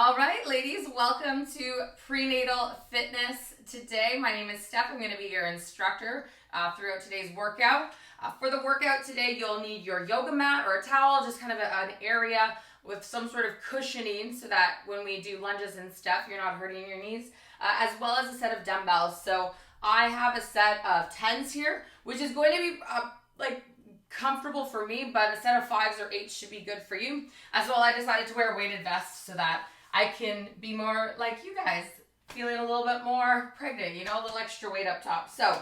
All right, ladies, welcome to Prenatal Fitness. Today, my name is Steph. I'm going to be your instructor throughout today's workout. For the workout today, you'll need your yoga mat or a towel, just kind of an area with some sort of cushioning so that when we do lunges and stuff, you're not hurting your knees, as well as a set of dumbbells. So I have a set of 10s here, which is going to be comfortable for me, but a set of 5s or 8s should be good for you. As well, I decided to wear a weighted vest so that I can be more like you guys, feeling a little bit more pregnant, you know, a little extra weight up top. So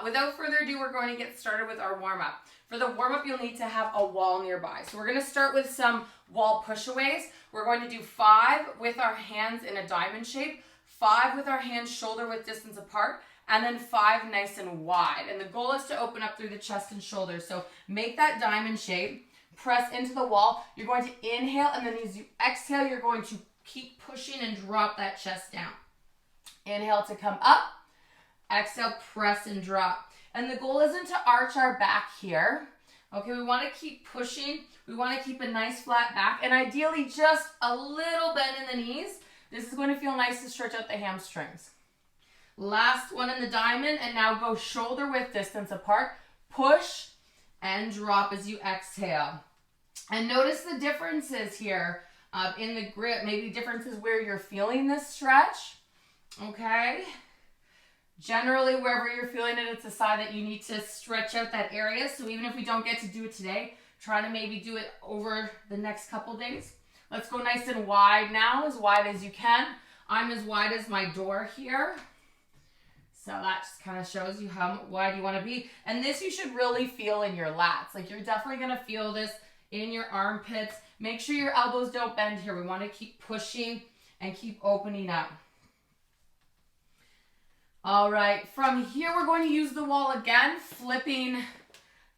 without further ado, we're going to get started with our warm-up. For the warm-up, you'll need to have a wall nearby. So we're going to start with some wall push-aways. We're going to do 5 with our hands in a diamond shape, 5 with our hands shoulder-width distance apart, and then 5 nice and wide. And the goal is to open up through the chest and shoulders. So make that diamond shape, press into the wall. You're going to inhale, and then as you exhale, you're going to keep pushing and drop that chest down. Inhale to come up. Exhale, press and drop. And the goal isn't to arch our back here. Okay, we want to keep pushing. We want to keep a nice flat back, and ideally just a little bend in the knees. This is going to feel nice to stretch out the hamstrings. Last one in the diamond, and now go shoulder width distance apart. Push and drop as you exhale. And notice the differences here in the grip, maybe differences where you're feeling this stretch, okay? Generally, wherever you're feeling it, it's a sign that you need to stretch out that area. So even if we don't get to do it today, try to maybe do it over the next couple days. Let's go nice and wide now, as wide as you can. I'm as wide as my door here. So that just kind of shows you how wide you want to be. And this you should really feel in your lats. Like, you're definitely going to feel this in your armpits. Make sure your elbows don't bend here. We want to keep pushing and keep opening up. All right, from here we're going to use the wall again, flipping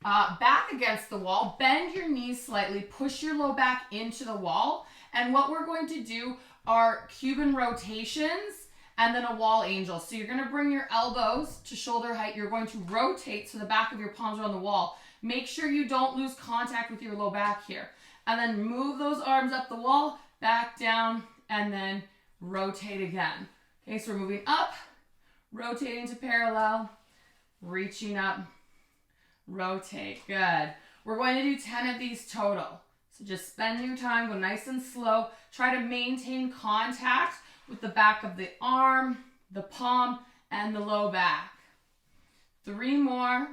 back against the wall. Bend your knees slightly, push your low back into the wall. And what we're going to do are Cuban rotations and then a wall angel. So you're going to bring your elbows to shoulder height. You're going to rotate so the back of your palms are on the wall. Make sure you don't lose contact with your low back here. And then move those arms up the wall, back down, and then rotate again. Okay, so we're moving up, rotating to parallel, reaching up, rotate. Good. We're going to do 10 of these total. So just spend your time, go nice and slow. Try to maintain contact with the back of the arm, the palm, and the low back. 3 more.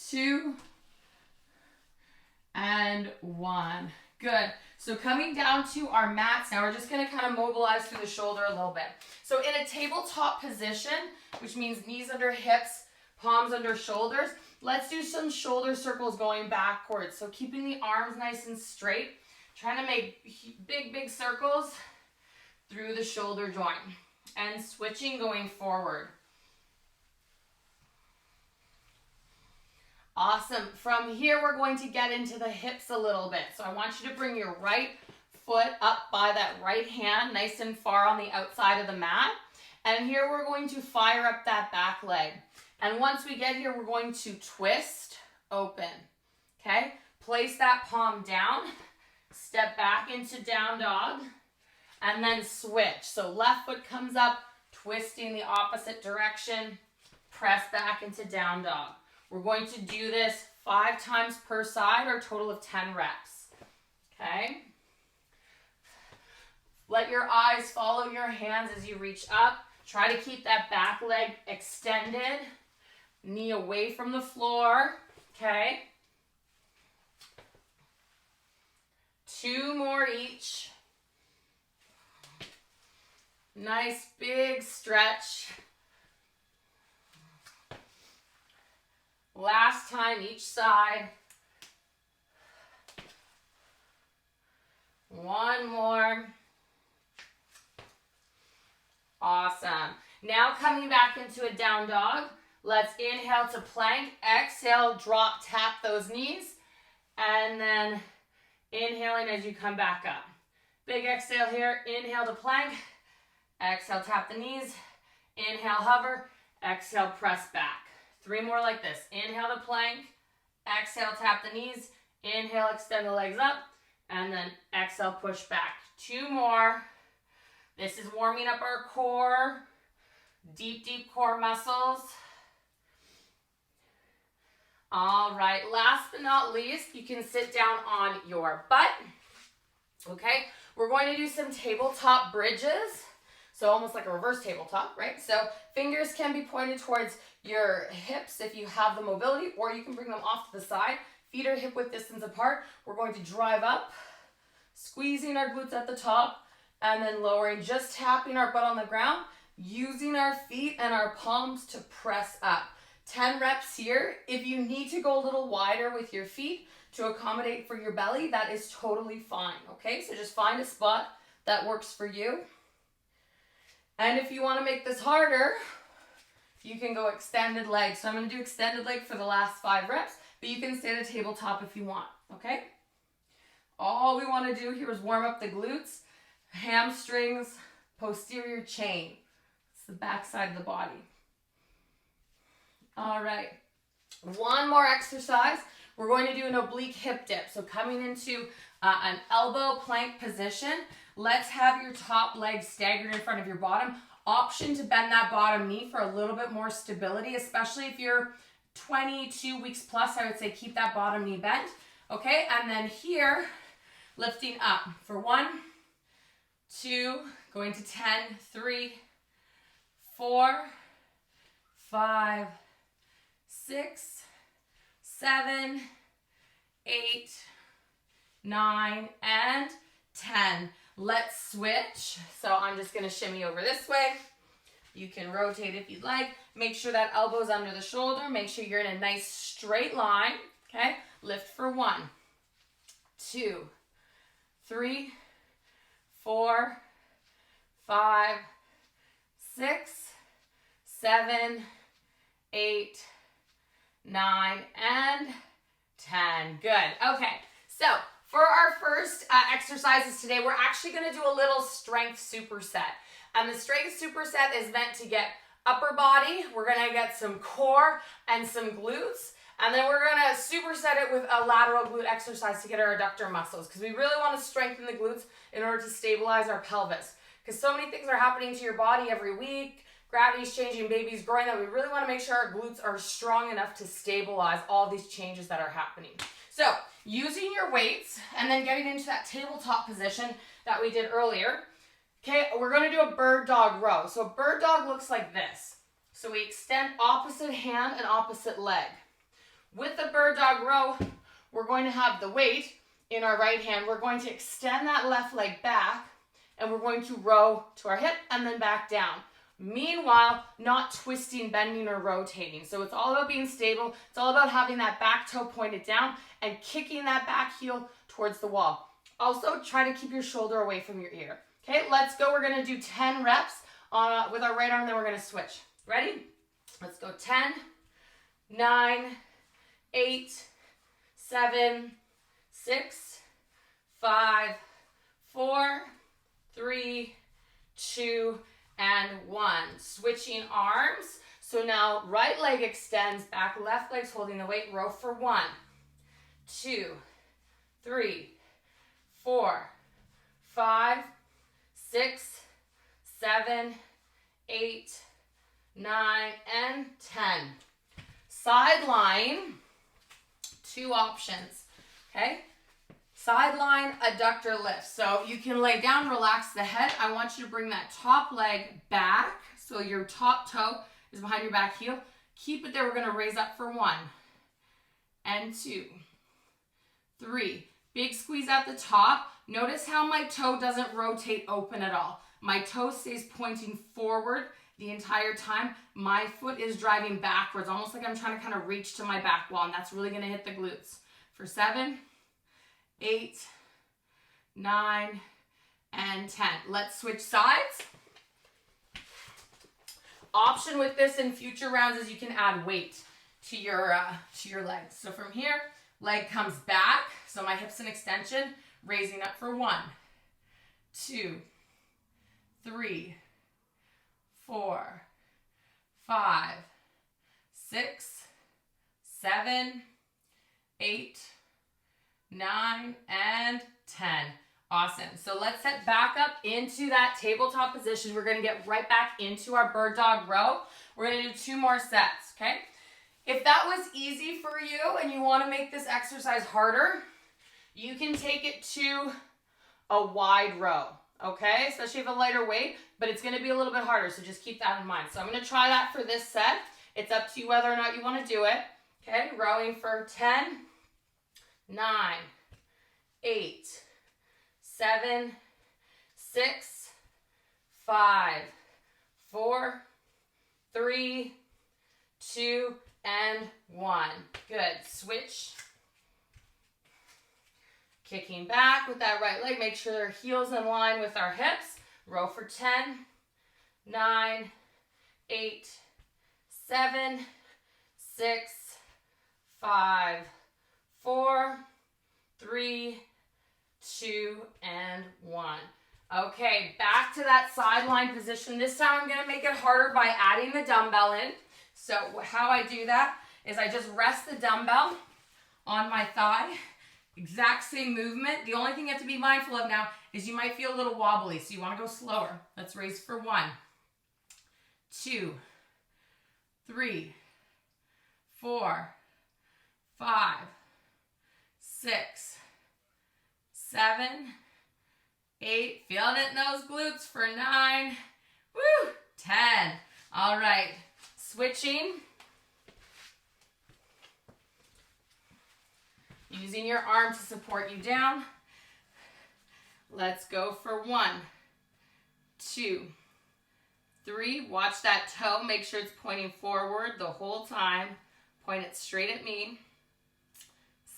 2 and 1. Good. So coming down to our mats now, we're just going to kind of mobilize through the shoulder a little bit. So in a tabletop position, which means knees under hips, palms under shoulders, let's do some shoulder circles going backwards. So keeping the arms nice and straight, trying to make big circles through the shoulder joint, and switching going forward. Awesome. From here, we're going to get into the hips a little bit. So I want you to bring your right foot up by that right hand, nice and far on the outside of the mat. And here we're going to fire up that back leg. And once we get here, we're going to twist, open. Okay? Place that palm down, step back into down dog, and then switch. So left foot comes up, twisting the opposite direction, press back into down dog. We're going to do this 5 times per side, or a total of 10 reps. Okay? Let your eyes follow your hands as you reach up. Try to keep that back leg extended. Knee away from the floor. Okay? 2 more each. Nice big stretch. Last time each side. 1 more. Awesome. Now coming back into a down dog. Let's inhale to plank. Exhale, drop, tap those knees. And then inhaling as you come back up. Big exhale here. Inhale to plank. Exhale, tap the knees. Inhale, hover. Exhale, press back. 3 more like this. Inhale to plank. Exhale, tap the knees. Inhale, extend the legs up. And then exhale, push back. 2 more. This is warming up our core, deep, deep core muscles. All right, last but not least, you can sit down on your butt. Okay, we're going to do some tabletop bridges. So almost like a reverse tabletop, right? So fingers can be pointed towards your hips if you have the mobility, or you can bring them off to the side. Feet are hip width distance apart. We're going to drive up, squeezing our glutes at the top, and then lowering, just tapping our butt on the ground, using our feet and our palms to press up. 10 reps here. If you need to go a little wider with your feet to accommodate for your belly, that is totally fine, okay? So just find a spot that works for you. And if you want to make this harder, you can go extended leg. So I'm going to do extended leg for the last 5 reps, but you can stay at a tabletop if you want, okay? All we want to do here is warm up the glutes, hamstrings, posterior chain. It's the back side of the body. All right, one more exercise. We're going to do an oblique hip dip. So coming into an elbow plank position, let's have your top leg staggered in front of your bottom. Option to bend that bottom knee for a little bit more stability, especially if you're 22 weeks plus, I would say keep that bottom knee bent. Okay, and then here, lifting up for 1, 2, going to 10, 3, 4, 5, 6, 7, 8, 9, and 10. Let's switch. So I'm just going to shimmy over this way. You can rotate if you'd like. Make sure that elbow's under the shoulder. Make sure you're in a nice straight line. Okay, lift for 1, 2, 3, 4, 5, 6, 7, 8, 9, and 10. Good. Okay, so for our first exercises today, we're actually going to do a little strength superset. And the strength superset is meant to get upper body, we're going to get some core and some glutes, and then we're going to superset it with a lateral glute exercise to get our adductor muscles, because we really want to strengthen the glutes in order to stabilize our pelvis. Because so many things are happening to your body every week. Gravity's changing, baby's growing, that we really want to make sure our glutes are strong enough to stabilize all these changes that are happening. So, using your weights and then getting into that tabletop position that we did earlier, okay, we're going to do a bird dog row. So, bird dog looks like this. So, we extend opposite hand and opposite leg. With the bird dog row, we're going to have the weight in our right hand. We're going to extend that left leg back, and we're going to row to our hip and then back down. Meanwhile, not twisting, bending, or rotating. So it's all about being stable. It's all about having that back toe pointed down and kicking that back heel towards the wall. Also, try to keep your shoulder away from your ear. Okay, let's go. We're going to do 10 reps with our right arm, then we're going to switch. Ready? Let's go. 10, 9, 8, 7, 6, 5, 4, 3, 2, and 1. Switching arms. So now right leg extends back, left leg's holding the weight. Row for 1, 2, 3, 4, 5, 6, 7, 8, 9, and 10. Sideline, 2 options. Okay? Sideline adductor lift. So you can lay down, relax the head. I want you to bring that top leg back. So your top toe is behind your back heel. Keep it there. We're going to raise up for 1 and 2, 3. Big squeeze at the top. Notice how my toe doesn't rotate open at all. My toe stays pointing forward the entire time. My foot is driving backwards, almost like I'm trying to kind of reach to my back wall, and that's really going to hit the glutes. For 7, 8, 9, and 10. Let's switch sides. Option with this in future rounds is you can add weight to your legs. So from here, leg comes back. So my hips in extension, raising up for 1, 2, 3, 4, 5, 6, 7, 8, 9, and 10. Awesome. So let's set back up into that tabletop position. We're going to get right back into our bird dog row. We're going to do 2 more sets, okay? If that was easy for you and you want to make this exercise harder, you can take it to a wide row, okay? Especially if a lighter weight, but it's going to be a little bit harder, so just keep that in mind. So I'm going to try that for this set. It's up to you whether or not you want to do it, okay? Rowing for 10, 9, 8, 7, 6, 5, 4, 3, 2, and 1. Good. Switch. Kicking back with that right leg. Make sure their heels in line with our hips. Row for 10, 9, 8, 7, 6, 5, 4, 3, 2, and 1. Okay, back to that sideline position. This time I'm going to make it harder by adding the dumbbell in. So how I do that is I just rest the dumbbell on my thigh. Exact same movement. The only thing you have to be mindful of now is you might feel a little wobbly, so you want to go slower. Let's raise for 1, 2, 3, 4, 5, 6, 7, 8. Feeling it in those glutes for 9. Woo! 10. All right. Switching. Using your arm to support you down. Let's go for 1, 2, 3. Watch that toe. Make sure it's pointing forward the whole time. Point it straight at me.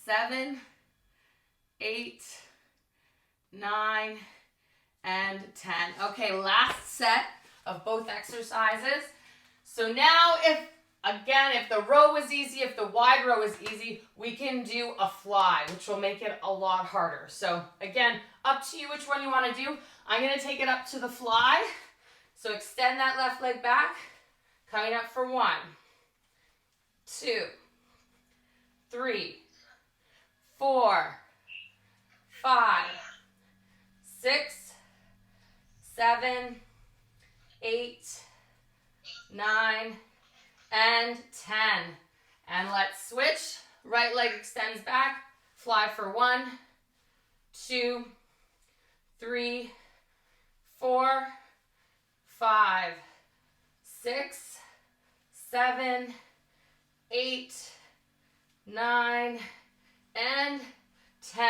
7, 8, 9, and 10. Okay, last set of both exercises. So now if the row was easy, if the wide row is easy, we can do a fly, which will make it a lot harder. So again, up to you which one you want to do. I'm going to take it up to the fly. So extend that left leg back. Coming up for 1, 2, 3, 4, 5, 6, 7, 8, 9, and 10. And let's switch. Right leg extends back. Fly for 1, 2, 3, 4, 5, 6, 7, 8, 9, and 10.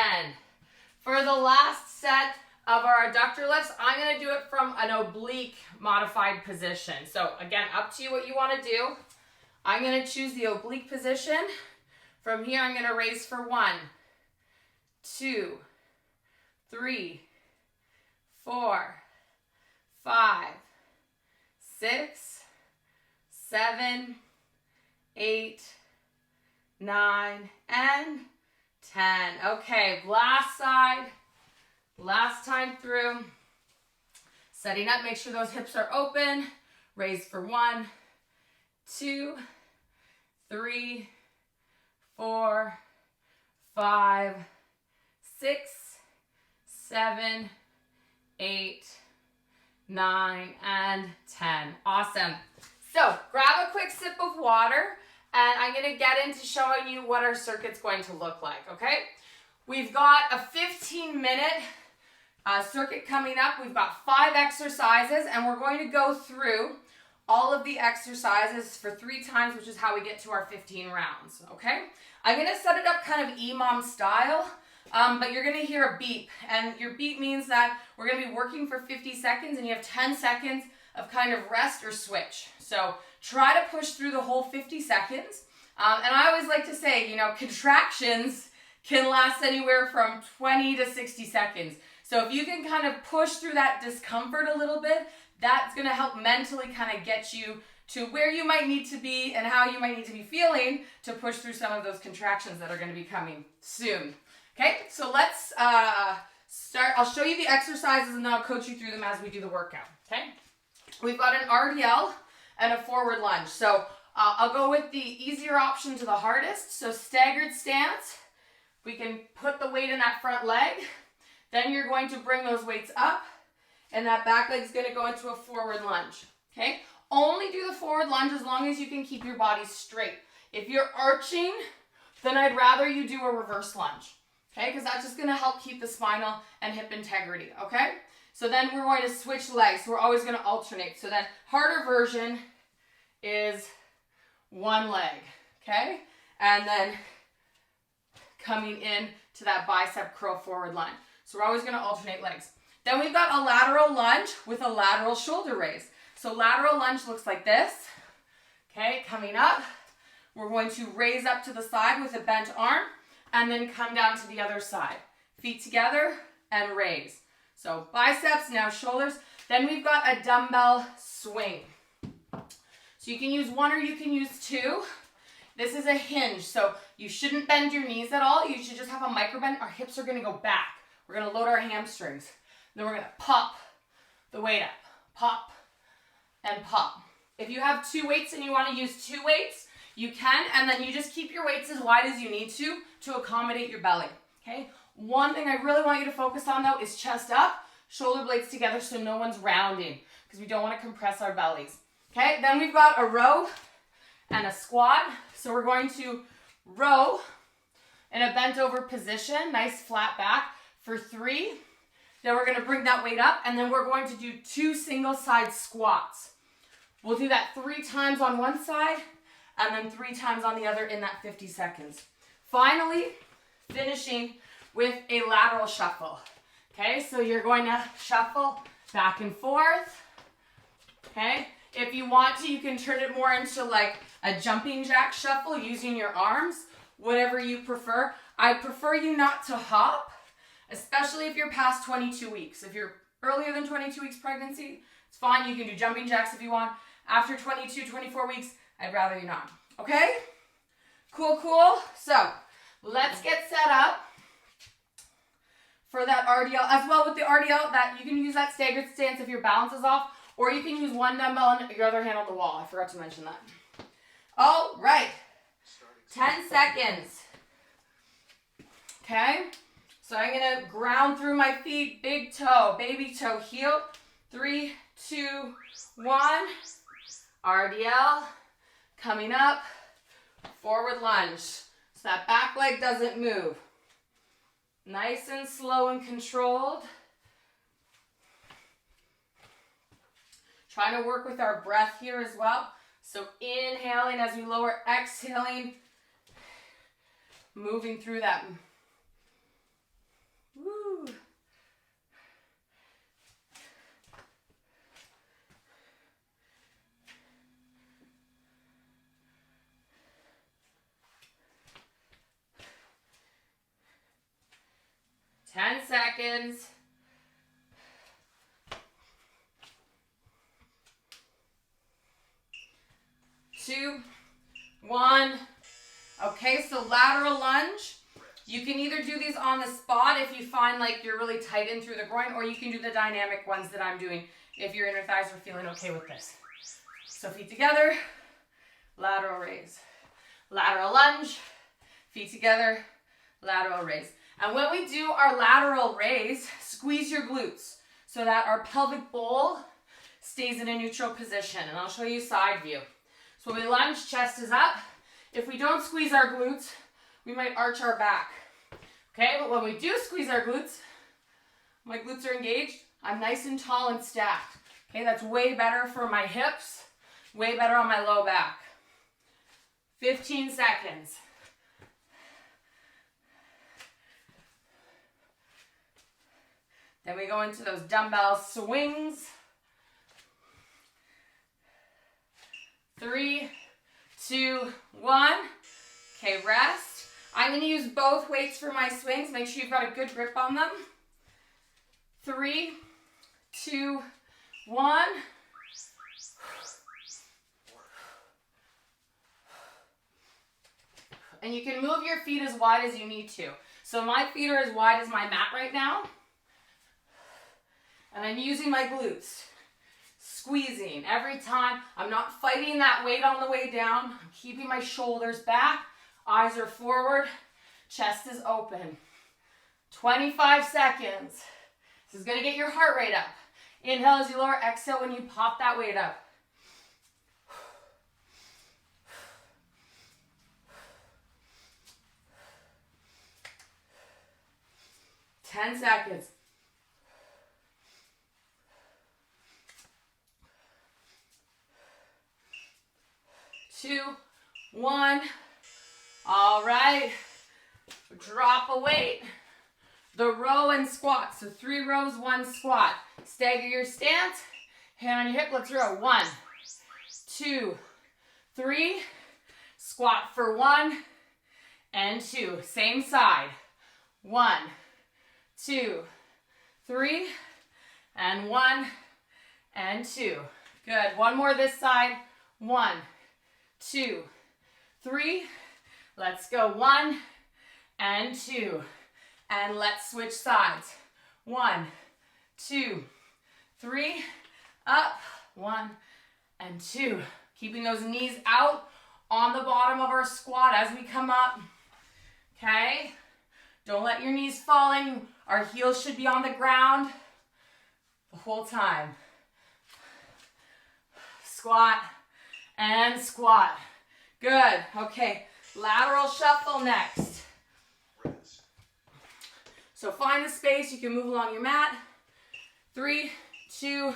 For the last set of our adductor lifts, I'm going to do it from an oblique modified position. So again, up to you what you want to do. I'm going to choose the oblique position. From here, I'm going to raise for 1, 2, 3, 4, 5, 6, 7, 8, 9, and 10. Okay, last side. Last time through. Setting up, make sure those hips are open. Raise for 1, 2, 3, 4, 5, 6, 7, 8, 9, and 10. Awesome. So grab a quick sip of water, and I'm going to get into showing you what our circuit's going to look like, okay? We've got a 15-minute circuit coming up. We've got 5 exercises, and we're going to go through all of the exercises for 3 times, which is how we get to our 15 rounds, okay? I'm going to set it up kind of EMOM style, but you're going to hear a beep, and your beep means that we're going to be working for 50 seconds, and you have 10 seconds of kind of rest or switch. So try to push through the whole 50 seconds, and I always like to say, you know, contractions can last anywhere from 20 to 60 seconds. So if you can kind of push through that discomfort a little bit, that's going to help mentally kind of get you to where you might need to be and how you might need to be feeling to push through some of those contractions that are going to be coming soon. Okay, so let's start. I'll show you the exercises and then I'll coach you through them as we do the workout. Okay, we've got an RDL and a forward lunge. So I'll go with the easier option to the hardest. So staggered stance. We can put the weight in that front leg. Then you're going to bring those weights up, and that back leg is going to go into a forward lunge. Okay? Only do the forward lunge as long as you can keep your body straight. If you're arching, then I'd rather you do a reverse lunge. Okay? Because that's just going to help keep the spinal and hip integrity. Okay? So then we're going to switch legs. So we're always going to alternate. So then harder version is one leg. Okay? And then coming in to that bicep curl forward lunge. So we're always going to alternate legs. Then we've got a lateral lunge with a lateral shoulder raise. So lateral lunge looks like this. Okay, coming up. We're going to raise up to the side with a bent arm and then come down to the other side. Feet together and raise. So biceps, now shoulders. Then we've got a dumbbell swing. So you can use one or you can use two. This is a hinge, so you shouldn't bend your knees at all. You should just have a micro bend. Our hips are going to go back. We're going to load our hamstrings. Then we're going to pop the weight up. Pop and pop. If you have two weights and you want to use two weights, you can, and then you just keep your weights as wide as you need to accommodate your belly. Okay? One thing I really want you to focus on though is chest up, shoulder blades together so no one's rounding because we don't want to compress our bellies. Okay? Then we've got a row and a squat. So we're going to row in a bent over position, nice flat back for 3. Then we're going to bring that weight up and then we're going to do 2 single side squats. We'll do that 3 times on one side and then 3 times on the other in that 50 seconds. Finally, finishing with a lateral shuffle. Okay, so you're going to shuffle back and forth. Okay, if you want to, you can turn it more into like a jumping jack shuffle using your arms, whatever you prefer. I prefer you not to hop, especially if you're past 22 weeks. If you're earlier than 22 weeks pregnancy, it's fine. You can do jumping jacks if you want. After 22, 24 weeks, I'd rather you not. Okay? Cool, cool. So let's get set up for that RDL. As well with the RDL, that you can use that staggered stance if your balance is off, or you can use one dumbbell and your other hand on the wall. I forgot to mention that. All right. 10 seconds. Okay? So I'm going to ground through my feet, big toe, baby toe, heel. 3, 2, 1. RDL. Coming up. Forward lunge. So that back leg doesn't move. Nice and slow and controlled. Trying to work with our breath here as well. So inhaling as we lower, exhaling, moving through that. Woo. Ten seconds. 2, 1. Okay, so lateral lunge. You can either do these on the spot if you find like you're really tight in through the groin, or you can do the dynamic ones that I'm doing if your inner thighs are feeling okay with this. So feet together, lateral raise. Lateral lunge, feet together, lateral raise. And when we do our lateral raise, squeeze your glutes so that our pelvic bowl stays in a neutral position. And I'll show you side view. So when we lunge, chest is up. If we don't squeeze our glutes, we might arch our back. Okay, but when we do squeeze our glutes, my glutes are engaged, I'm nice and tall and stacked. Okay, that's way better for my hips, way better on my low back. 15 seconds. Then we go into those dumbbell swings. 3, 2, 1. Okay, rest. I'm going to use both weights for my swings. Make sure you've got a good grip on them. 3, 2, 1. And you can move your feet as wide as you need to. So my feet are as wide as my mat right now. And I'm using my glutes. Squeezing every time. I'm not fighting that weight on the way down. I'm keeping my shoulders back. Eyes are forward. Chest is open. 25 seconds. This is going to get your heart rate up. Inhale as you lower, exhale when you pop that weight up. Ten seconds. 2, 1. All right. Drop a weight. The row and squat. So 3 rows, 1 squat. Stagger your stance. Hand on your hip. Let's row. 1, 2, 3. Squat for 1 and 2. Same side. 1, 2, 3. And 1 and 2. Good. One more this side. 1, 2, 3. Let's go. 1 and 2. And let's switch sides. 1, 2, 3. Up. 1 and 2. Keeping those knees out on the bottom of our squat as we come up. Okay? Don't let your knees fall in. Our heels should be on the ground the whole time. Squat and squat. Good. Okay. Lateral shuffle next. So find the space. You can move along your mat. 3, 2,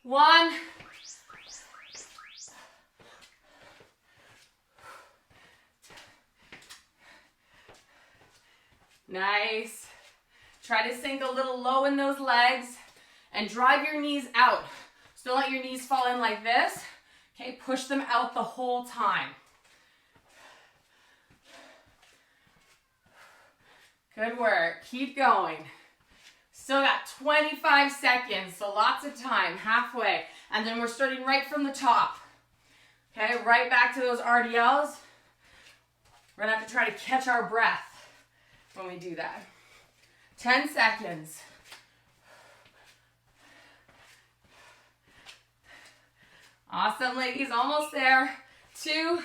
1. Nice. Try to sink a little low in those legs and drive your knees out. So don't let your knees fall in like this. Okay, push them out the whole time. Good work. Keep going. Still got 25 seconds, so lots of time, halfway. And then we're starting right from the top. Okay, right back to those RDLs. We're gonna have to try to catch our breath when we do that. 10 seconds. Awesome, ladies, almost there. 2,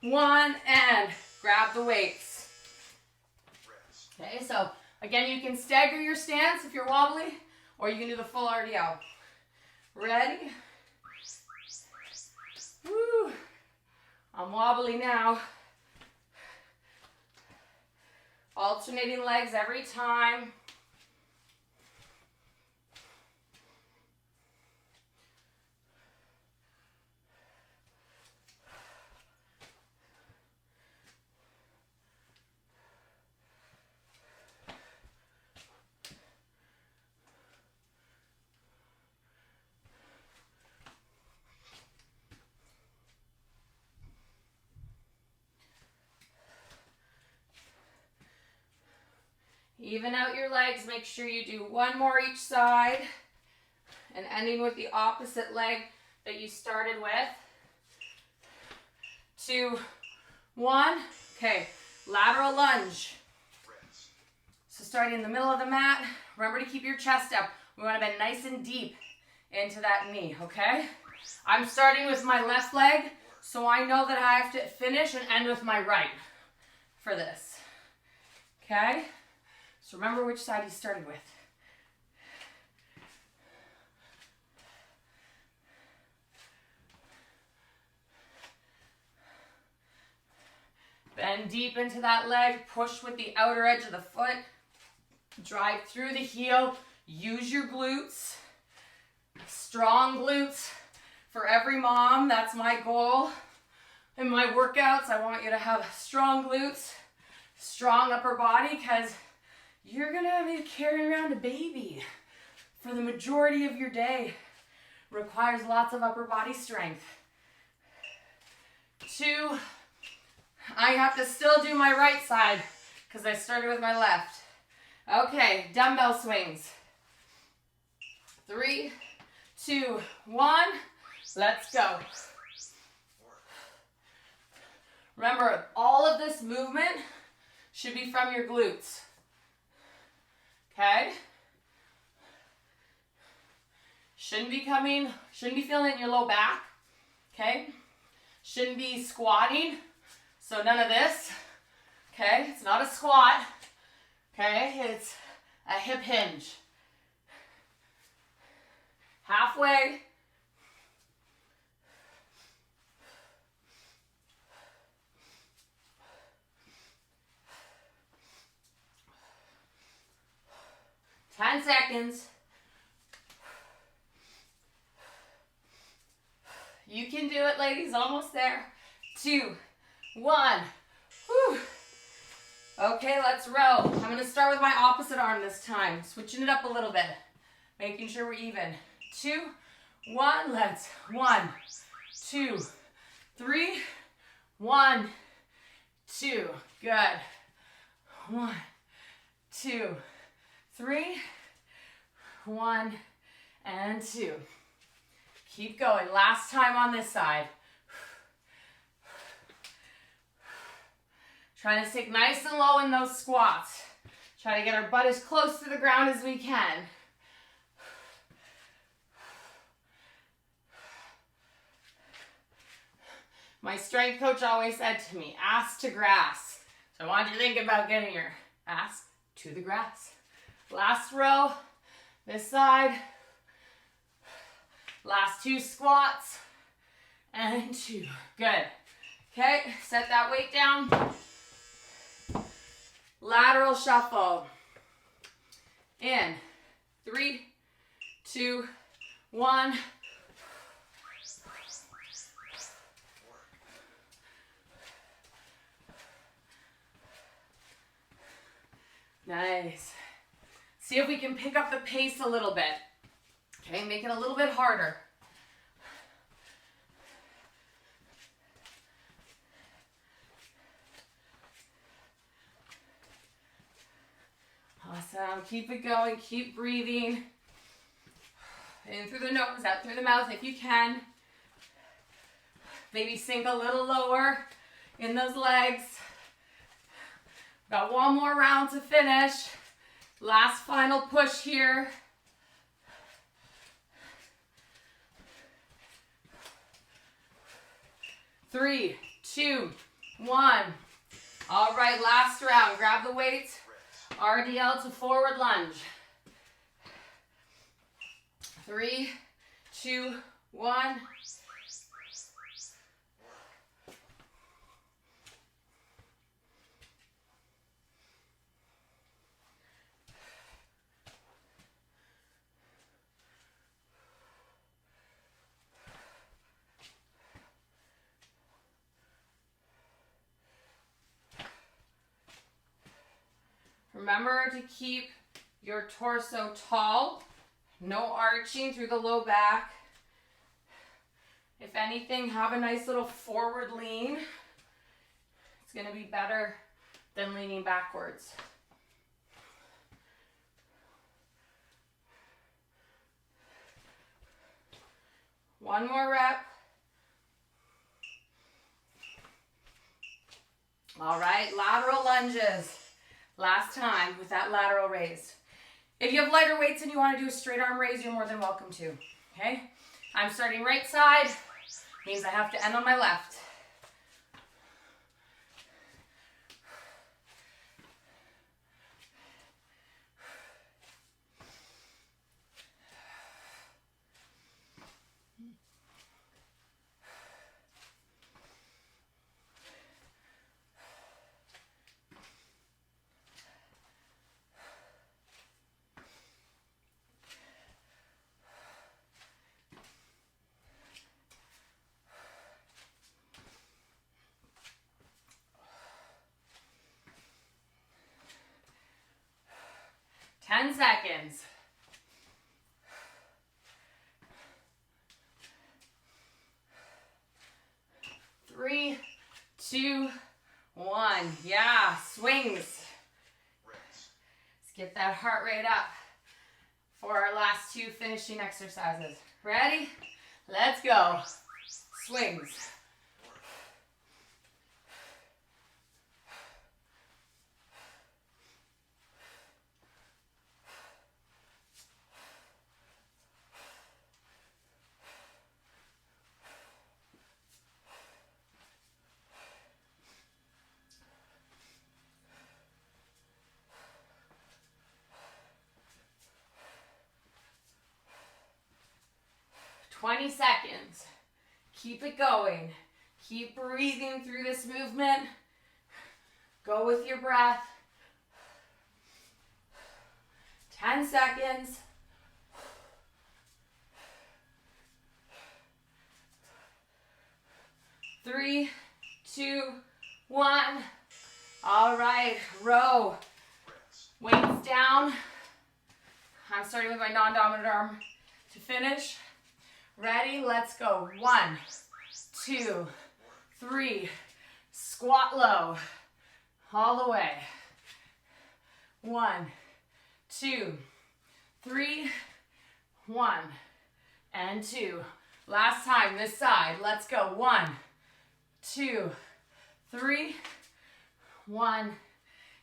1, and grab the weights. Okay, so again, you can stagger your stance if you're wobbly, or you can do the full RDL. Ready? Woo! I'm wobbly now. Alternating legs every time. Even out your legs. Make sure you do 1 more each side. And ending with the opposite leg that you started with. 2, 1. Okay, lateral lunge. So starting in the middle of the mat. Remember to keep your chest up. We want to bend nice and deep into that knee, okay? I'm starting with my left leg, so I know that I have to finish and end with my right for this, okay? So remember which side you started with. Bend deep into that leg. Push with the outer edge of the foot. Drive through the heel. Use your glutes. Strong glutes for every mom. That's my goal. In my workouts, I want you to have strong glutes, strong upper body, because you're going to be carrying around a baby for the majority of your day. Requires lots of upper body strength. 2, I have to still do my right side because I started with my left. Okay, dumbbell swings. 3, 2, 1, let's go. Remember, all of this movement should be from your glutes. Okay? Shouldn't be feeling it in your low back. Okay? Shouldn't be squatting. So none of this. Okay, it's not a squat. Okay, it's a hip hinge. Halfway. Ten seconds. You can do it, ladies. Almost there. 2, 1. Whew. Okay, let's row. I'm going to start with my opposite arm this time. Switching it up a little bit. Making sure we're even. 2, 1. Let's. 1, 2, 3. 1, 2. Good. 1, 2, 3. 1 and 2. Keep going. Last time on this side. Trying to stick nice and low in those squats. Try to get our butt as close to the ground as we can. My strength coach always said to me, ass to grass. So I want you to think about getting your ass to the grass. Last row, this side. Last 2 squats, and 2. Good. Okay, set that weight down. Lateral shuffle. In. 3, 2, 1. Nice. See if we can pick up the pace a little bit. Okay, make it a little bit harder. Awesome. Keep it going. Keep breathing. In through the nose, out through the mouth if you can. Maybe sink a little lower in those legs. Got one more round to finish. Last final push here. 3, 2, 1. All right, last round. Grab the weights. RDL to forward lunge. 3, 2, 1. Remember to keep your torso tall, no arching through the low back. If anything, have a nice little forward lean. It's going to be better than leaning backwards. One more rep. All right, lateral lunges. Last time with that lateral raise. If you have lighter weights and you want to do a straight arm raise, you're more than welcome to. Okay? I'm starting right side. Means I have to end on my left. Ten seconds. 3, 2, 1. Yeah, swings. Let's get that heart rate up for our last 2 finishing exercises. Ready? Let's go. Swings. 20 seconds. Keep it going. Keep breathing through this movement. Go with your breath. 10 seconds. 3, 2, 1. All right, row. Weights down. I'm starting with my non-dominant arm to finish. Ready? Let's go. 1, 2, 3. Squat low. All the way. 1, 2, 3. 1 and 2. Last time, this side. Let's go. 1, 2, 3. 1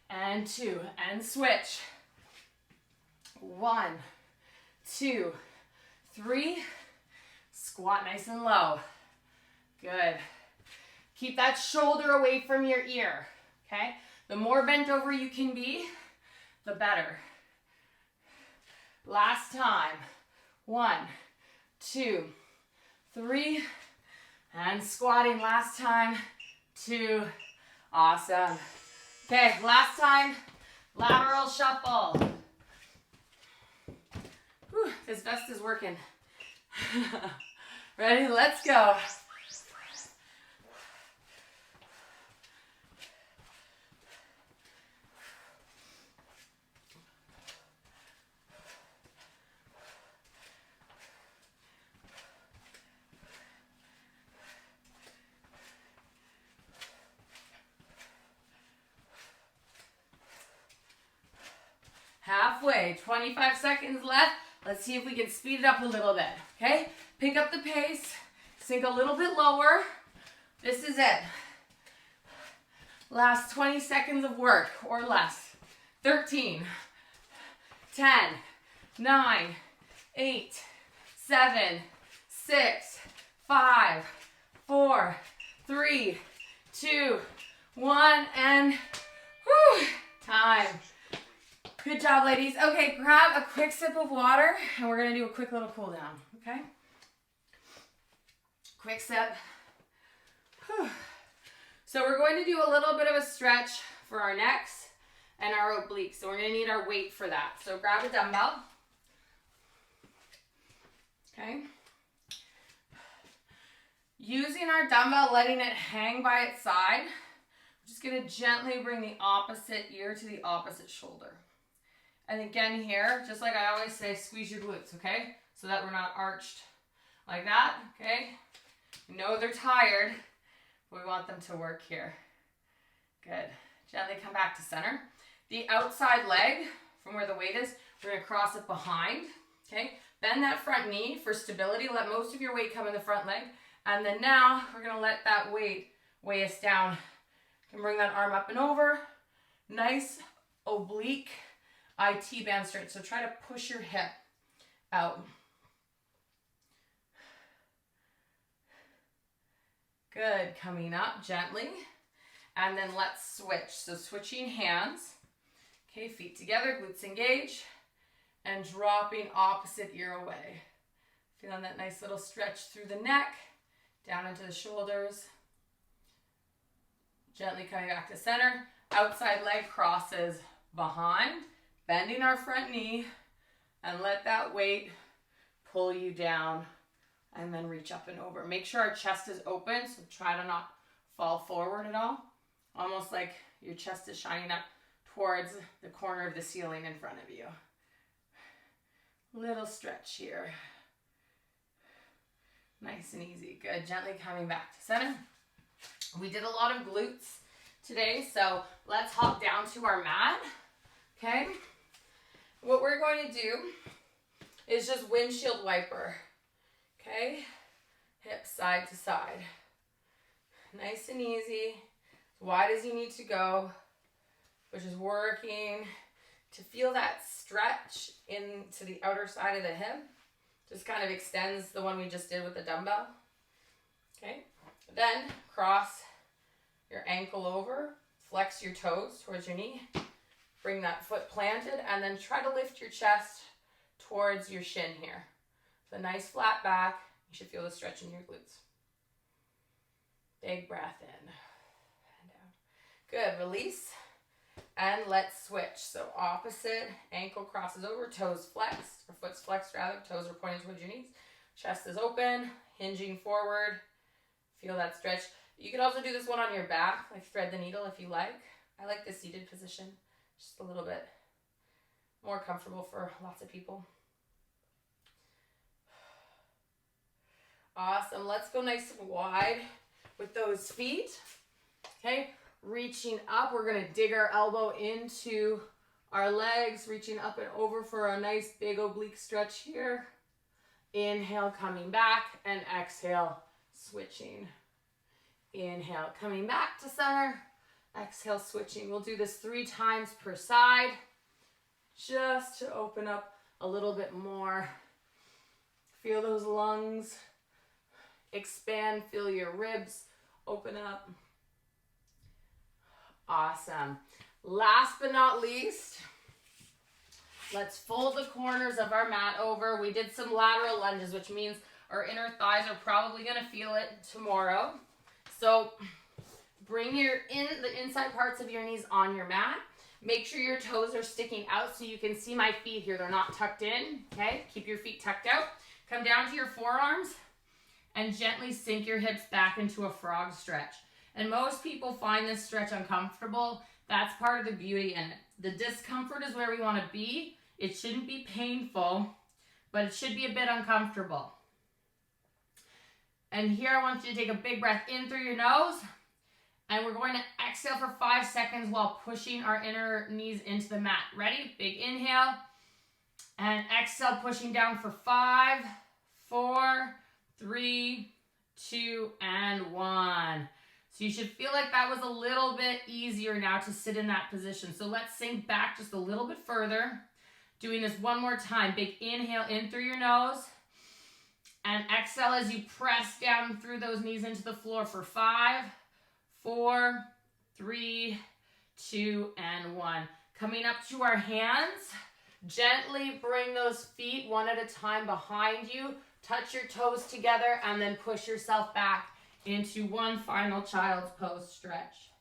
and 2. And switch. 1, 2, 3. Squat nice and low. Good. Keep that shoulder away from your ear. Okay? The more bent over you can be, the better. Last time. 1, 2, 3. And squatting last time. 2. Awesome. Okay, last time. Lateral shuffle. Whew, this vest is working. Ready? Let's go. Halfway, 25 seconds left. Let's see if we can speed it up a little bit, okay? Pick up the pace, sink a little bit lower. This is it. Last 20 seconds of work or less. 13, 10, 9, 8, 7, 6, 5, 4, 3, 2, 1, and whew, time. Good job, ladies. Okay, grab a quick sip of water, and we're going to do a quick little cool down, okay? Quick sip. Whew. So we're going to do a little bit of a stretch for our necks and our obliques. So we're going to need our weight for that. So grab a dumbbell. Okay. Using our dumbbell, letting it hang by its side, we're just going to gently bring the opposite ear to the opposite shoulder. And again here, just like I always say, squeeze your glutes, okay? So that we're not arched like that, okay? You know they're tired, but we want them to work here. Good. Gently come back to center. The outside leg, from where the weight is, we're gonna cross it behind, okay? Bend that front knee for stability. Let most of your weight come in the front leg. And then now, we're gonna let that weight weigh us down. You can bring that arm up and over. Nice oblique IT band stretch. So try to push your hip out. Good. Coming up gently. And then let's switch. So switching hands. Okay, feet together, glutes engage. And dropping opposite ear away. Feeling that nice little stretch through the neck, down into the shoulders. Gently coming back to center. Outside leg crosses behind. Bending our front knee, and let that weight pull you down, and then reach up and over. Make sure our chest is open, so try to not fall forward at all. Almost like your chest is shining up towards the corner of the ceiling in front of you. Little stretch here. Nice and easy. Good. Gently coming back to center. We did a lot of glutes today, so let's hop down to our mat. Okay? What we're going to do is just windshield wiper, okay? Hips side to side. Nice and easy, as wide as you need to go, which is working to feel that stretch into the outer side of the hip. Just kind of extends the one we just did with the dumbbell, okay? Then cross your ankle over, flex your toes towards your knee. Bring that foot planted, and then try to lift your chest towards your shin here. So nice flat back, You should feel the stretch in your glutes. Big breath in and out. Good, release. And let's switch. So opposite, ankle crosses over, toes flexed, or foot's flexed rather, toes are pointing towards your knees. Chest is open, hinging forward. Feel that stretch. You could also do this one on your back, like thread the needle if you like. I like the seated position, just a little bit more comfortable for lots of people. Awesome, let's go nice and wide with those feet. Okay, reaching up, we're gonna dig our elbow into our legs, reaching up and over for a nice big oblique stretch here. Inhale, coming back, and exhale, switching. Inhale, coming back to center. Exhale, switching. We'll do this 3 times per side, just to open up a little bit more. Feel those lungs expand, feel your ribs open up. Awesome. Last but not least, let's fold the corners of our mat over. We did some lateral lunges, which means our inner thighs are probably going to feel it tomorrow. So bring the inside parts of your knees on your mat. Make sure your toes are sticking out so you can see my feet here. They're not tucked in, okay? Keep your feet tucked out. Come down to your forearms and gently sink your hips back into a frog stretch. And most people find this stretch uncomfortable. That's part of the beauty in it. The discomfort is where we want to be. It shouldn't be painful, but it should be a bit uncomfortable. And here I want you to take a big breath in through your nose. And we're going to exhale for 5 seconds while pushing our inner knees into the mat. Ready? Big inhale. And exhale, pushing down for 5, 4, 3, 2, and 1. So you should feel like that was a little bit easier now to sit in that position. So let's sink back just a little bit further. Doing this one more time. Big inhale in through your nose. And exhale as you press down through those knees into the floor for 5, 4, 3, 2, and 1. Coming up to our hands. Gently bring those feet one at a time behind you. Touch your toes together and then push yourself back into one final child's pose stretch.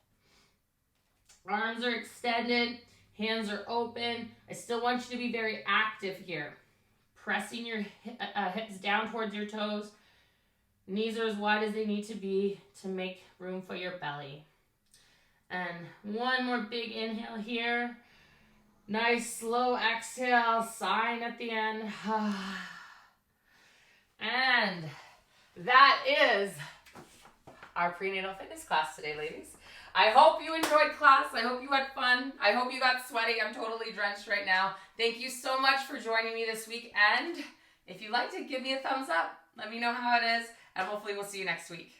Arms are extended, hands are open. I still want you to be very active here. Pressing your hips down towards your toes. Knees are as wide as they need to be to make room for your belly. And one more big inhale here. Nice slow exhale, sign at the end. And that is our prenatal fitness class today, ladies. I hope you enjoyed class. I hope you had fun. I hope you got sweaty. I'm totally drenched right now. Thank you so much for joining me this week. And if you liked it, give me a thumbs up. Let me know how it is. And hopefully we'll see you next week.